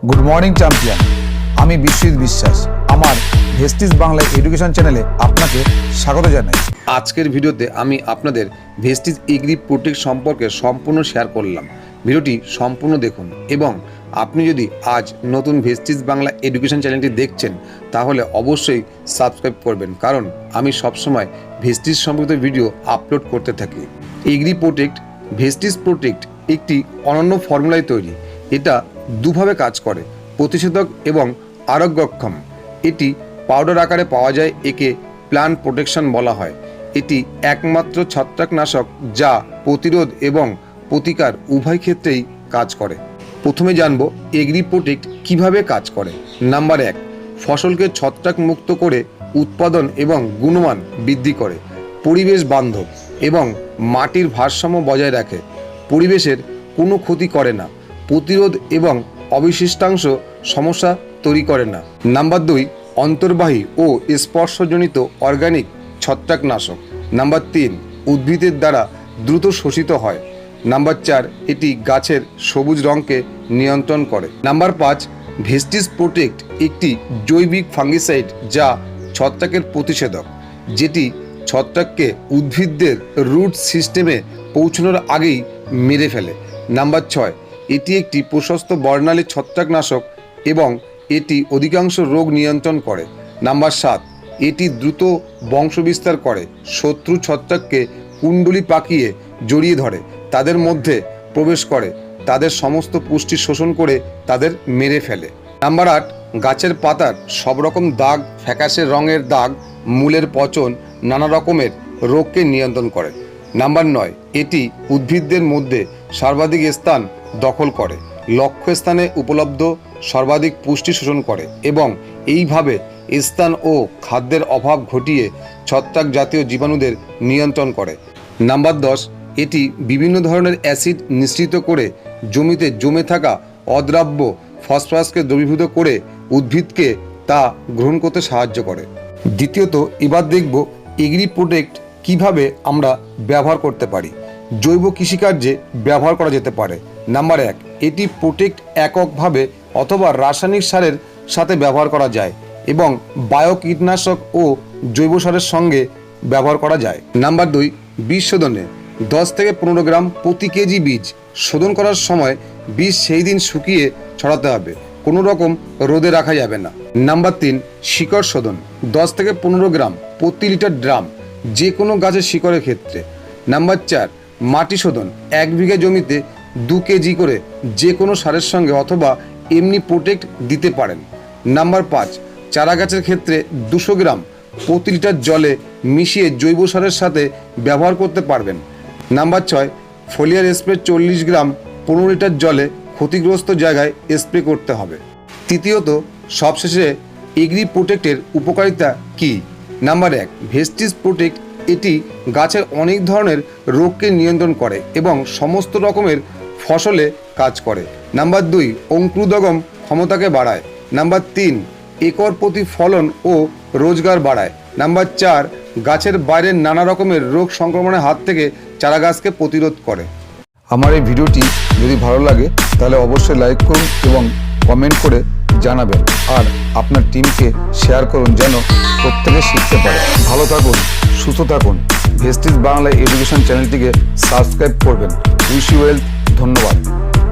Good morning champion. আমি বিশ্বজিৎ বিশ্বাস। আমার ভেস্টিজ বাংলা এডুকেশন চ্যানেলে আপনাকে স্বাগত জানাই। আজকের ভিডিওতে আমি আপনাদের ভেস্টিজ এগ্রি প্রোটেক্ট সম্পর্কে সম্পূর্ণ শেয়ার করলাম। ভিডিওটি সম্পূর্ণ দেখুন এবং আপনি যদি আজ নতুন ভেস্টিজ বাংলা এডুকেশন চ্যানেলটি দেখছেন তাহলে অবশ্যই সাবস্ক্রাইব করবেন, কারণ আমি সবসময় ভেস্টিজ সম্পর্কিত ভিডিও আপলোড করতে থাকি। এগ্রি প্রোটেক্ট ভেস্টিজ প্রোটেক্ট একটি অনন্য ফর্মুলায় তৈরি। এটা দুভাবে কাজ করে, প্রতিষেধক এবং আরোগ্যক্ষম। এটি পাউডার আকারে পাওয়া যায়, একে প্লান্ট প্রোটেকশন বলা হয়। এটি একমাত্র ছত্রাকনাশক যা প্রতিরোধ এবং প্রতিকার উভয় ক্ষেত্রেই কাজ করে। প্রথমে জানব এগ্রি প্রোটেক্ট কিভাবে কাজ করে। নাম্বার 1, ফসলকে ছত্রাক মুক্ত করে উৎপাদন এবং গুণমান বৃদ্ধি করে, পরিবেশ বান্ধব এবং মাটির ভারসাম্য বজায় রাখে, পরিবেশের কোনো ক্ষতি করে না, প্রতিরোধ এবং অবশিষ্টাংশ সমস্যা তৈরি করে না। নাম্বার 2, অন্তর্বাহী ও স্পর্শজনিত অর্গানিক ছত্রাকনাশক। নাম্বার 3, উদ্ভিদের দ্বারা দ্রুত শোষিত হয়। নাম্বার 4, এটি গাছের সবুজ রঙকে নিয়ন্ত্রণ করে। নাম্বার 5, ভেস্টিজ প্রোটেক্ট একটি জৈবিক ফাঙ্গিসাইড যা ছত্রাকের প্রতিষেধক, যেটি ছত্রাককে উদ্ভিদদের রুট সিস্টেমে পৌঁছানোর আগেই মেরে ফেলে। নাম্বার 6, এটি একটি প্রশস্ত বর্ণালী ছত্রাকনাশক এবং এটি অধিকাংশ রোগ নিয়ন্ত্রণ করে। নাম্বার 7, এটি দ্রুত বংশবিস্তার করে, শত্রু ছত্রাককে কুণ্ডলি পাকিয়ে জড়িয়ে ধরে, তাদের মধ্যে প্রবেশ করে, তাদের সমস্ত পুষ্টি শোষণ করে তাদের মেরে ফেলে। নাম্বার 8, গাছের পাতার সব রকম দাগ, ফ্যাকাশে রঙের দাগ, মূলের পচন, নানা রকমের রোগকে নিয়ন্ত্রণ করে। নাম্বার 9, এটি উদ্ভিদদের মধ্যে সর্বাধিক স্থান দখল করে, লক্ষ্যস্থানে উপলব্ধ সর্বাধিক পুষ্টি শোষণ করে এবং এইভাবে স্থান ও খাদ্যের অভাব ঘটিয়ে ছত্রাক জাতীয় জীবাণুদের নিয়ন্ত্রণ করে। নাম্বার 10, এটি বিভিন্ন ধরনের অ্যাসিড নিঃসৃত করে জমিতে জমে থাকা অদ্রাব্য ফসফরাসকে দ্রবীভূত করে উদ্ভিদকে তা গ্রহণ করতে সাহায্য করে। দ্বিতীয়ত, এবার দেখব এগ্রি প্রোটেক্ট কিভাবে আমরা ব্যবহার করতে পারি। জৈব কৃষিকার্যে ব্যবহার করা যেতে পারে। নাম্বার 1, এটি প্রোটেক্ট এককভাবে অথবা রাসায়নিক সারের সাথে ব্যবহার করা যায় এবং বায়ো কীটনাশক ও জৈব সারের সঙ্গে ব্যবহার করা যায়। নাম্বার 2, বীজ শোধনে 10 থেকে 15 গ্রাম প্রতি কেজি বীজ শোধন করার সময় বীজ সেই দিন শুকিয়ে ছড়াতে হবে, কোনো রকম রোদে রাখা যাবে না। নাম্বার 3, শিকড় শোধন 10 থেকে 15 গ্রাম প্রতি লিটার ড্রাম, যে কোনো গাছের শিকড়ের ক্ষেত্রে। নাম্বার 4, মাটি শোধন 1 বিঘা জমিতে 2 কেজি করে যে কোনো সারের সঙ্গে অথবা এমনি প্রোটেক্ট দিতে পারেন। নাম্বার 5, চারা গাছের ক্ষেত্রে 200 গ্রাম প্রতি লিটার জলে মিশিয়ে জৈব সারের সাথে ব্যবহার করতে পারবেন। নাম্বার 6, ফোলিয়ার স্প্রে 40 গ্রাম 15 লিটার জলে ক্ষতিগ্রস্ত জায়গায় স্প্রে করতে হবে। তৃতীয়ত, সবশেষে এগ্রি প্রোটেক্টের উপকারিতা কী। নাম্বার 1, ভেস্টিজ প্রোটেক্ট এটি গাছের অনেক ধরনের রোগকে নিয়ন্ত্রণ করে এবং সমস্ত রকমের ফসলে কাজ করে। নাম্বার 2, অঙ্কুরোদ্গম ক্ষমতাকে বাড়ায়। নাম্বার 3, একর প্রতি ফলন ও রোজগার বাড়ায়। নাম্বার 4, গাছের বাইরের নানা রকমের রোগ সংক্রমণের হাত থেকে চারা গাছকে প্রতিরোধ করে। আমার এই ভিডিওটি যদি ভালো লাগে তাহলে অবশ্যই লাইক করুন এবং কমেন্ট করে জানাবেন, আর আপনার টিমকে শেয়ার করুন যেন প্রত্যেকে শিখতে পারে। ভালো থাকুন, সুস্থ থাকুন। ভেস্টিজ বাংলা এডুকেশন চ্যানেলটিকে সাবস্ক্রাইব করবেন। Wish you well. ধন্যবাদ।